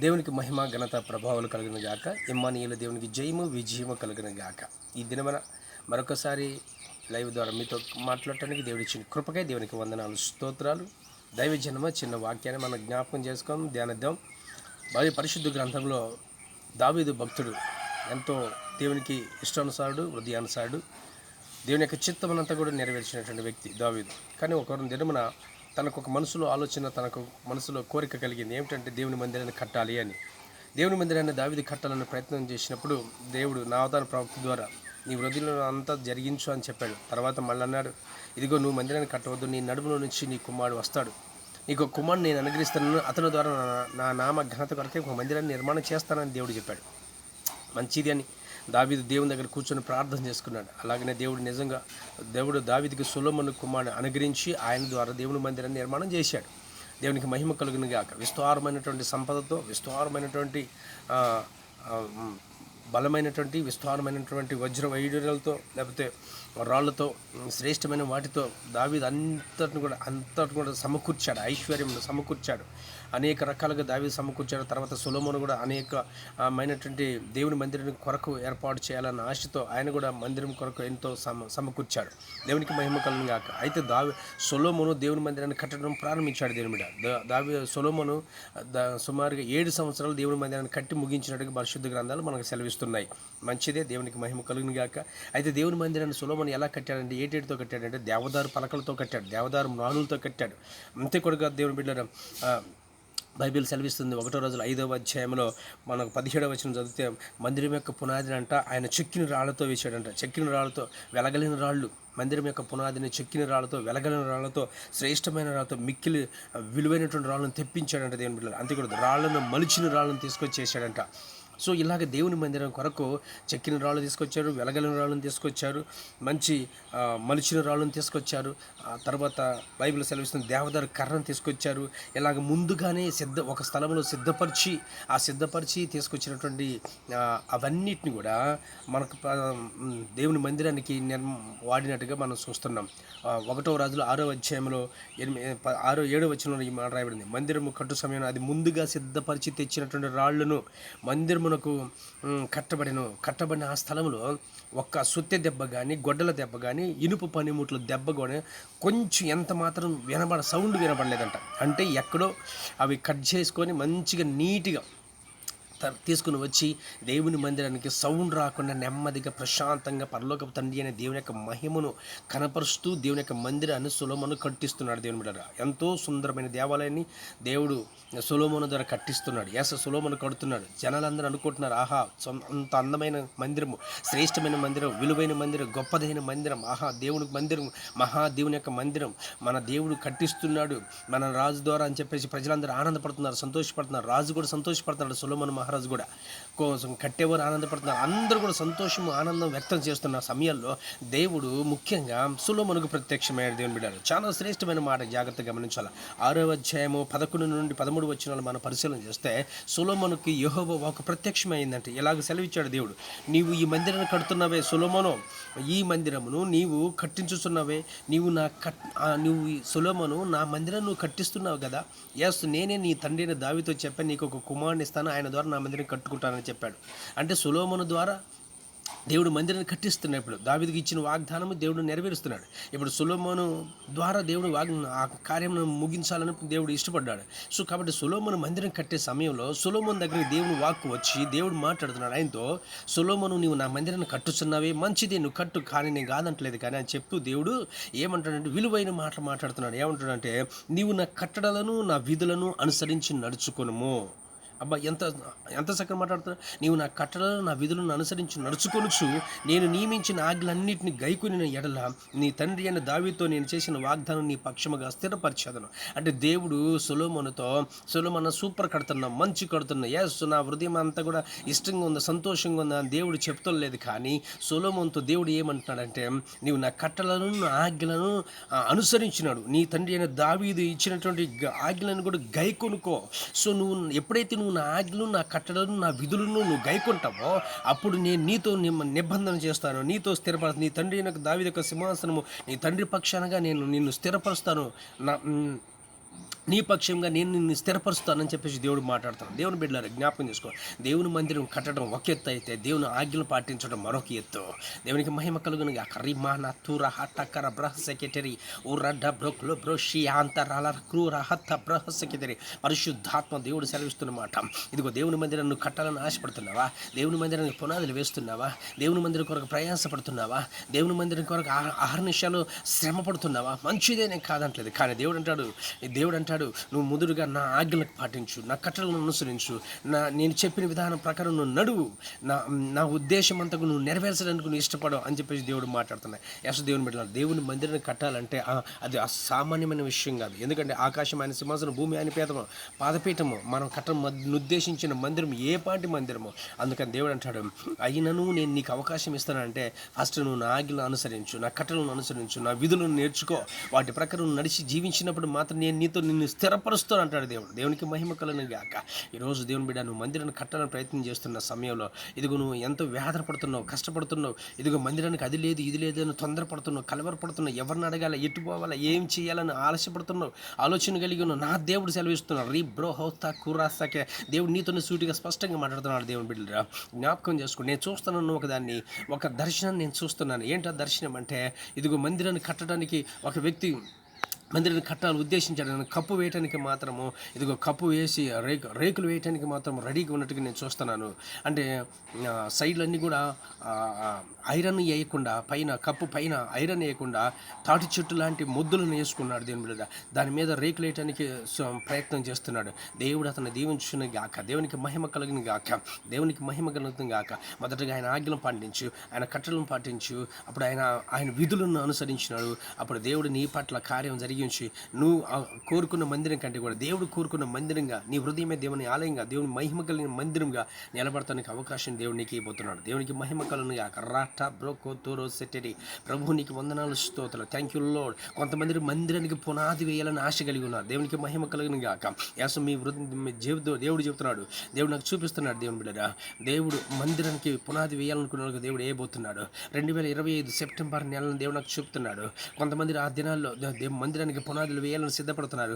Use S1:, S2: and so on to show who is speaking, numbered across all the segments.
S1: దేవునికి మహిమ ఘనత ప్రభావాలు కలిగిన గాక. ఇమ్మానుయేలు దేవునికి జయము విజయము కలిగిన గాక. ఈ దినమన మరొకసారి లైవ్ ద్వారా మీతో మాట్లాడటానికి దేవుడి ఇచ్చిన కృపకై దేవునికి వందనాలు, స్తోత్రాలు. దైవజనమ చిన్న వాక్యాన్ని మనం జ్ఞాపకం చేసుకొని ధ్యానిద్దాం. పరిశుద్ధ గ్రంథంలో దావీదు భక్తుడు ఎంతో దేవునికి ఇష్టానుసారుడు, హృదయానుసారుడు, దేవుని యొక్క చిత్తమనంతా కూడా నెరవేర్చినటువంటి వ్యక్తి దావీదు. కానీ ఒక దినమున తనకు ఒక మనసులో ఆలోచన, తనకు మనసులో కోరిక కలిగింది. ఏమిటంటే దేవుని మందిరాన్ని కట్టాలి అని. దేవుని మందిరాన్ని దావీదు కట్టాలని ప్రయత్నం చేసినప్పుడు దేవుడు నా అవతార ప్రవక్త ద్వారా నీ హృదయంలో అంతా జరిగించు అని చెప్పాడు. తర్వాత మళ్ళీ అన్నాడు, ఇదిగో నువ్వు మందిరాన్ని కట్టవద్దు, నీ నడుములో నుంచి నీ కుమారుడు వస్తాడు, నీకు కుమారుడు నేను అనుగ్రహిస్తాను, అతని ద్వారా నా నామ ఘనత కొరకే ఒక మందిరాన్ని నిర్మాణం చేస్తానని దేవుడు చెప్పాడు. మంచిది అని దావీదు దేవుని దగ్గర కూర్చొని ప్రార్థన చేసుకున్నాడు. అలాగనే దేవుడు దావీదుకి సొలొమోను కుమారుడు అనుగ్రహించి ఆయన ద్వారా దేవుని మందిరాన్ని నిర్మాణం చేశాడు. దేవునికి మహిమ కలుగును గాక. విస్తారమైనటువంటి సంపదతో, విస్తారమైనటువంటి బలమైనటువంటి విస్తారమైనటువంటి వజ్ర వైడూర్యాలతో, లేకపోతే రాళ్లతో, శ్రేష్టమైన వాటితో దావీదు అంతటిని కూడా సమకూర్చాడు. ఐశ్వర్యం సమకూర్చాడు. అనేక రకాలుగా దావీదు సమకూర్చాడు. తర్వాత సొలొమోను కూడా అనేకమైనటువంటి దేవుని మందిరం కొరకు ఏర్పాటు చేయాలన్న ఆశతో ఆయన కూడా మందిరం కొరకు ఎంతో సమకూర్చాడు. దేవునికి మహిమ కలుగును గాక. అయితే సొలొమోను దేవుని మందిరాన్ని కట్టడం ప్రారంభించాడు. దేవుని మీద సొలొమోను సుమారుగా 7 సంవత్సరాలు దేవుని మందిరాన్ని కట్టి ముగించినట్టుగా పరిశుద్ధ గ్రంథాలు మనకు సెలవిస్తున్నాయి. మంచిదే, దేవునికి మహిమ కలుగును గాక. అయితే దేవుని మందిరాన్ని సొలొమోను ఎలా కట్టాడంటే, ఏటేటితో కట్టాడంటే దేవదారు పలకలతో కట్టాడు, దేవదారు మ్రాణులతో కట్టాడు. అంతే కొడుకు దేవుని బిడ్డ బైబిల్ సెలవిస్తుంది. 1 రోజులు 5వ అధ్యాయంలో మనకు 17వ వచనం చదివితే, మందిరం యొక్క పునాదిని అంట ఆయన చెక్కిన రాళ్లతో వేశాడంట. చెక్కిన రాళ్లతో, వెలగలిన రాళ్ళు, మందిరం యొక్క పునాదిని చెక్కిన రాళ్లతో, వెలగలిన రాళ్లతో, శ్రేష్టమైన రాళ్ళతో, మిక్కిలి విలువైనటువంటి రాళ్ళను తెప్పించాడంట దేవుని బిడ్డలు. అంతే కూడా రాళ్లను మలిచిన రాళ్ళను తీసుకొచ్చేసాడంట. సో ఇలాగ దేవుని మందిరం కొరకు చెక్కిన రాళ్ళు తీసుకొచ్చారు, వెలగలిన రాళ్ళను తీసుకొచ్చారు, మంచి మలిచిన రాళ్ళను తీసుకొచ్చారు. తర్వాత బైబిల్ సెలవిస్తున్న దేవదారు కర్రను తీసుకొచ్చారు. ఇలాగ ముందుగానే ఒక స్థలంలో సిద్ధపరిచి తీసుకొచ్చినటువంటి అవన్నిటిని కూడా మనకు దేవుని మందిరానికి వాడినట్టుగా మనం చూస్తున్నాం. 1వ రాజులు 6వ అధ్యాయంలో 7వ వచనంలో ఈ మాట రాయబడింది. మందిరము కట్టు సమయంలో అది ముందుగా సిద్ధపరిచి తెచ్చినటువంటి రాళ్లను మందిరమునకు కట్టబడిన ఆ స్థలంలో ఒక్క సుత్తె దెబ్బ కానీ, గొడ్డల దెబ్బ కానీ, ఇనుపు పనిముట్ల దెబ్బ కూడా కొంచెం ఎంత మాత్రం సౌండ్ వినబడలేదంట. అంటే ఎక్కడో అవి కట్ చేసుకొని మంచిగా నీట్గా తీసుకుని వచ్చి దేవుని మందిరానికి సౌండ్ రాకుండా నెమ్మదిగా ప్రశాంతంగా పరలోకపు తండ్రి అనే దేవుని యొక్క మహిమను కనపరుస్తూ దేవుని యొక్క మందిరాన్ని సొలొమోను కట్టిస్తున్నాడు. దేవుని బిడ్డ ఎంతో సుందరమైన దేవాలయాన్ని దేవుడు సొలొమోను ద్వారా కట్టిస్తున్నాడు. సొలొమోను కడుతున్నాడు. జనాలందరూ అనుకుంటున్నారు, ఆహా అంత అందమైన మందిరము, శ్రేష్టమైన మందిరం, విలువైన మందిరం, గొప్పదైన మందిరం, ఆహా దేవుని మందిరం, మహాదేవుని యొక్క మందిరం మన దేవుడు కట్టిస్తున్నాడు మన రాజు ద్వారా అని చెప్పేసి ప్రజలందరూ ఆనందపడుతున్నారు, సంతోషపడుతున్నారు. రాజు కూడా సంతోషపడుతున్నాడు, సొలొమోను మహారాజు కూడా కోసం కట్టేవారు ఆనందపడుతున్నారు. అందరూ కూడా సంతోషము, ఆనందం వ్యక్తం చేస్తున్న సమయాల్లో దేవుడు ముఖ్యంగా సొలొమోనుకు ప్రత్యక్షమయ్యాడు. దేవుని బిడ్డలు చాలా శ్రేష్టమైన మాట, జాగ్రత్తగా గమనించాలి. 6వ అధ్యాయము 11 నుండి 13 వచనాలు మనం పరిశీలన చేస్తే సొలొమోనుకి యెహోవా వాక్కు ప్రత్యక్షమైందంటే ఇలాగ సెలవిచ్చాడు దేవుడు, నీవు ఈ మందిరాన్ని కడుతున్నావే సొలొమోను, ఈ మందిరమును నీవు కట్టించుచున్నావే, నువ్వు సొలొమోను నా మందిరం నువ్వు కట్టిస్తున్నావు కదా. నేనే నీ తండ్రిని దావీదుతో చెప్పాను, నీకు ఒక కుమారుని ఇస్తాను, ఆయన ద్వారా నా మందిరం కట్టుకుంటానని చెప్పాడు. అంటే సొలొమోను ద్వారా దేవుడు మందిరాన్ని కట్టిస్తున్నాడు. ఇప్పుడు దావీదుకి ఇచ్చిన వాగ్దానము దేవుడు నెరవేరుస్తున్నాడు. ఇప్పుడు సొలొమోను ద్వారా దేవుడు ఆ కార్యం ముగించాలని దేవుడు ఇష్టపడ్డాడు. సో కాబట్టి సొలొమోను మందిరం కట్టే సమయంలో సొలొమోను దగ్గరికి దేవుని వాక్కు వచ్చి దేవుడు మాట్లాడుతున్నాడు ఆయనతో, సొలొమోను నీవు నా మందిరాన్ని కట్టుచున్నావే, మంచిది, నువ్వు కట్టు, కానీ నేను కాదంటలేదు కానీ అని చెప్తూ దేవుడు ఏమంటాడంటే విలువైన మాటలు మాట్లాడుతున్నాడు. ఏమంటాడంటే, నీవు నా కట్టడలను నా విధులను అనుసరించి నడుచుకొనుము. అబ్బా ఎంత చక్కగా మాట్లాడుతున్నా. నీవు నా కట్టడలను నా విధులను అనుసరించి నడుచుకొనుచు నేను నియమించిన ఆజ్ఞలన్నింటినీ గైకొనిన ఎడల నీ తండ్రి అయిన దావీదుతో నేను చేసిన వాగ్దానం నీ పక్షముగా స్థిరపరిచేదను. అంటే దేవుడు సొలొమోను సూపర్ కడుతున్నా, మంచి కడుతున్నా, నా హృదయం అంతా కూడా ఇష్టంగా ఉందా, సంతోషంగా ఉందా అని దేవుడు చెప్తలేదు. కానీ సొలొమోనుతో దేవుడు ఏమంటున్నాడంటే, నీవు నా కట్టలను నా ఆజ్ఞలను అనుసరించినాడు, నీ తండ్రి అయిన దావీదు ఇచ్చినటువంటి ఆజ్ఞలను కూడా గైకొనుకో. సో ఎప్పుడైతే నువ్వు నా ఆజ్ఞలు, నా కట్టడలను, నా విధులను నువ్వు గైకొంటావో అప్పుడు నేను నీతో నిబంధన చేస్తాను, నీతో స్థిరపరుస్తాను. నీ తండ్రి అయిన దావీదు యొక్క సింహాసనము నీ తండ్రి పక్షానగా నేను నిన్ను స్థిరపరుస్తాను. నీ పక్షంగా నేను నిన్ను స్థిరపరుస్తానని చెప్పేసి దేవుడు మాట్లాడుతాను. దేవుని బిడ్డలారా జ్ఞాపకం చేసుకో, దేవుని మందిరం కట్టడం ఒక ఎత్తు అయితే దేవుని ఆజ్ఞలు పాటించడం మరొక ఎత్తు. దేవునికి మహిమ కలుగును గాక. రిమానా తూర హట్టకర బ్రహ సెక్రటరీ ఊరడ్డ బ్రోక్లో బ్రోషి అంతరాల క్రూర హత్త బ్రహ సెక్రటరీ. పరిశుద్ధాత్మ దేవుడు సెలవిస్తున్నమాట. ఇదిగో దేవుని మందిరాన్ని కట్టాలని ఆశపడుతున్నావా? దేవుని మందిరానికి పునాదులు వేస్తున్నావా? దేవుని మందిరం కొరకు ప్రయాసపడుతున్నావా? దేవుని మందిరం కొరకు అహర్నిశాలు శ్రమ పడుతున్నావా? మంచిదే, నేను కాదంటలేదు. కానీ దేవుడు అంటాడు నువ్వు ముదురుగా నా ఆజ్ఞలకు పాటించు, నా కట్టలను అనుసరించు, నేను చెప్పిన విధానం ప్రకారం నువ్వు నడువు, నా ఉద్దేశం అంతకు నువ్వు నెరవేర్చడానికి నువ్వు ఇష్టపడవు అని చెప్పేసి దేవుడు మాట్లాడుతున్నాయి. దేవుని బిడ్డలారా, దేవుని మందిరాన్ని కట్టాలంటే అది అసామాన్యమైన విషయం కాదు. ఎందుకంటే ఆకాశం ఆయన సింహాసనం, భూమి ఆయన పాదపీఠము. మనం ఉద్దేశించిన మందిరం ఏ పాటి మందిరము. అందుకని దేవుడు అంటాడు, అయినను నేను నీకు అవకాశం ఇస్తానంటే ఫస్ట్ నువ్వు నా ఆజ్ఞలను అనుసరించు, నా కట్టలను అనుసరించు, నా విధులను నేర్చుకో, వాటి ప్రకారం నడిచి జీవించినప్పుడు మాత్రం నేను నిన్ను స్థిరపరుస్తాను అంటాడు దేవుడు. దేవునికి మహిమ కలుగును గాక. ఈరోజు దేవుని బిడ్డ, నువ్వు మందిరాన్ని కట్టాలని ప్రయత్నం చేస్తున్న సమయంలో ఇదిగో నువ్వు ఎంతో వేదపడుతున్నావు, కష్టపడుతున్నావు. ఇదిగో మందిరానికి అది లేదు ఇది లేదు అని తొందరపడుతున్నావు, కలవరపడుతున్నావు, ఎవరిని అడగాల, ఎటు పోవాలా, ఏం చేయాలని ఆలస్యపడుతున్నావు, ఆలోచన కలిగి ఉన్నావు. నా దేవుడు సెలవిస్తున్నాడు, రీ బ్రో హౌతా కురాసాకే. దేవుడు నీతో సూటిగా స్పష్టంగా మాట్లాడుతున్నాడు. దేవుని బిడ్డరా జ్ఞాపకం చేసుకోండి, నేను చూస్తున్నాను ఒక దర్శనాన్ని నేను చూస్తున్నాను. ఏంటో దర్శనం అంటే, ఇదిగో మందిరాన్ని కట్టడానికి ఒక వ్యక్తి మందిరాన్ని కట్టాలని ఉద్దేశించాడు. కప్పు వేయటానికి మాత్రము ఇదిగో కప్పు వేసి రేకులు వేయటానికి మాత్రం రెడీగా ఉన్నట్టుగా నేను చూస్తున్నాను. అంటే సైడ్లన్నీ కూడా ఐరన్ వేయకుండా, కప్పు పైన ఐరన్ వేయకుండా తాటి చెట్టు లాంటి ముద్దులను వేసుకున్నాడు దేవుని బిడ్డ. దాని మీద రేకులు వేయటానికి ప్రయత్నం చేస్తున్నాడు. దేవుడు అతను దీవించును గాక. దేవునికి మహిమ కలుగును గాక. దేవునికి మహిమ కలుగుతుంది గాక. మొదటగా ఆయన ఆజ్ఞలను పాటించు, ఆయన కట్టలను పాటించు. అప్పుడు ఆయన విధులను అనుసరించినాడు. అప్పుడు దేవుడు నీ పట్ల కార్యం జరిగి నువ్వు కోరుకున్న మందిరం కంటే కూడా దేవుడు కోరుకున్న మందిరంగా, నీ హృదయమే దేవుని ఆలయంగా, దేవుని మహిమ కలిగిన మందిరంగా నిలబడటానికి అవకాశం దేవుడు నీకు ఇవ్వబోతున్నాడు. దేవునికి మహిమ కలుగును గాక. రాటా బ్రోకో తోరో సెటరీ. ప్రభు నీకు వందనాలు, స్తోత్రాలు. Thank you lord. కొంతమంది మందిరానికి పునాది వేయాలని ఆశ కలిగి ఉన్నారు. దేవునికి మహిమ కలుగును గాక. దేవుడు చెబుతున్నాడు, దేవుడు నాకు చూపిస్తున్నాడు. దేవుని బిడ్డరా, దేవుడు మందిరానికి పునాది వేయాలనుకున్న దేవుడు వేయబోతున్నాడు. 2025 సెప్టెంబర్ నెలను దేవుడు నాకు చూపుతున్నాడు. కొంతమంది ఆ దినాల్లో మందిరానికి పునాదులు వేయాలని సిద్ధపడుతున్నారు.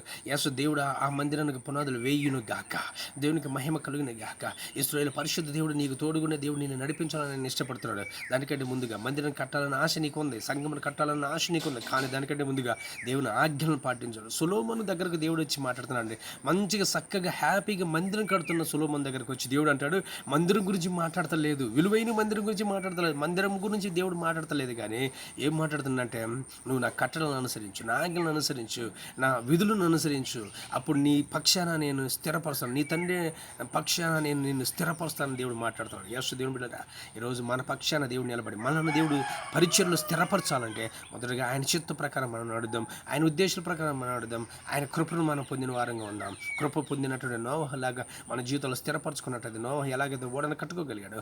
S1: దేవుడు ఆ మందిరానికి పునాదులు వేయును గాక. దేవునికి మహిమ కలుగును గాక. ఇశ్రాయేలు పరిశుద్ధ దేవుడు నీకు తోడుగున్న దేవుడు నిన్ను నడిపించాలని నేను ఇష్టపడుతున్నాడు. దానికంటే ముందుగా మందిరం కట్టాలన్న ఆశ నీకు ఉంది, సంఘమును కట్టాలన్న ఆశ నీకు ఉంది. కానీ దానికంటే ముందుగా దేవుని ఆజ్ఞలను పాటించాడు. సొలొమోను దగ్గరకు దేవుడు వచ్చి మాట్లాడుతున్నాడు. మంచిగా చక్కగా హ్యాపీగా మందిరం కడుతున్న సొలొమోను దగ్గరకు వచ్చి దేవుడు అంటాడు, మందిరం గురించి మాట్లాడతలేదు, విలువైన మందిరం గురించి మాట్లాడతలేదు, మందిరం గురించి దేవుడు మాట్లాడతలేదు. కానీ ఏం మాట్లాడుతుందంటే, నువ్వు నా కట్టడలను అనుసరించు, నా ఆజ్ఞలను అనుసరించు, నా విధులను అనుసరించు, అప్పుడు నీ పక్షాన నేను స్థిరపరుస్తాను, నీ తండ్రి పక్షాన నేను నిన్ను స్థిరపరుస్తానని దేవుడు మాట్లాడుతున్నాడు. దేవుని బిడ్డరా, ఈరోజు మన పక్షాన దేవుడు నిలబడి మనల్ని దేవుడు పరిచర్లో స్థిరపరచాలంటే మొదటగా ఆయన చిత్త ప్రకారం మనం నడుద్దాం, ఆయన ఉద్దేశాల ప్రకారం మనం నడుద్దాం, ఆయన కృపను మనం పొందిన వారంగా ఉందాం. కృప పొందినటువంటి నోవహలాగా మన జీవితంలో స్థిరపరచుకున్నట్టు నోవహ ఎలాగైతే ఓడను కట్టుకోగలిగాడు,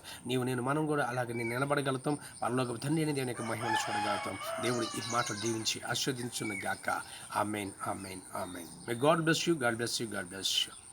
S1: మనం కూడా అలాగే నేను నిలబడగలుగుతాం. పరలోక తండ్రి అనే దేవుని యొక్క మహిమను చూడగలుగుతాం. దేవుడు ఈ మాటలు దీవించి ఆశీర్వదించును గాక. Amen, amen, amen. May God bless you, God bless you, God bless you.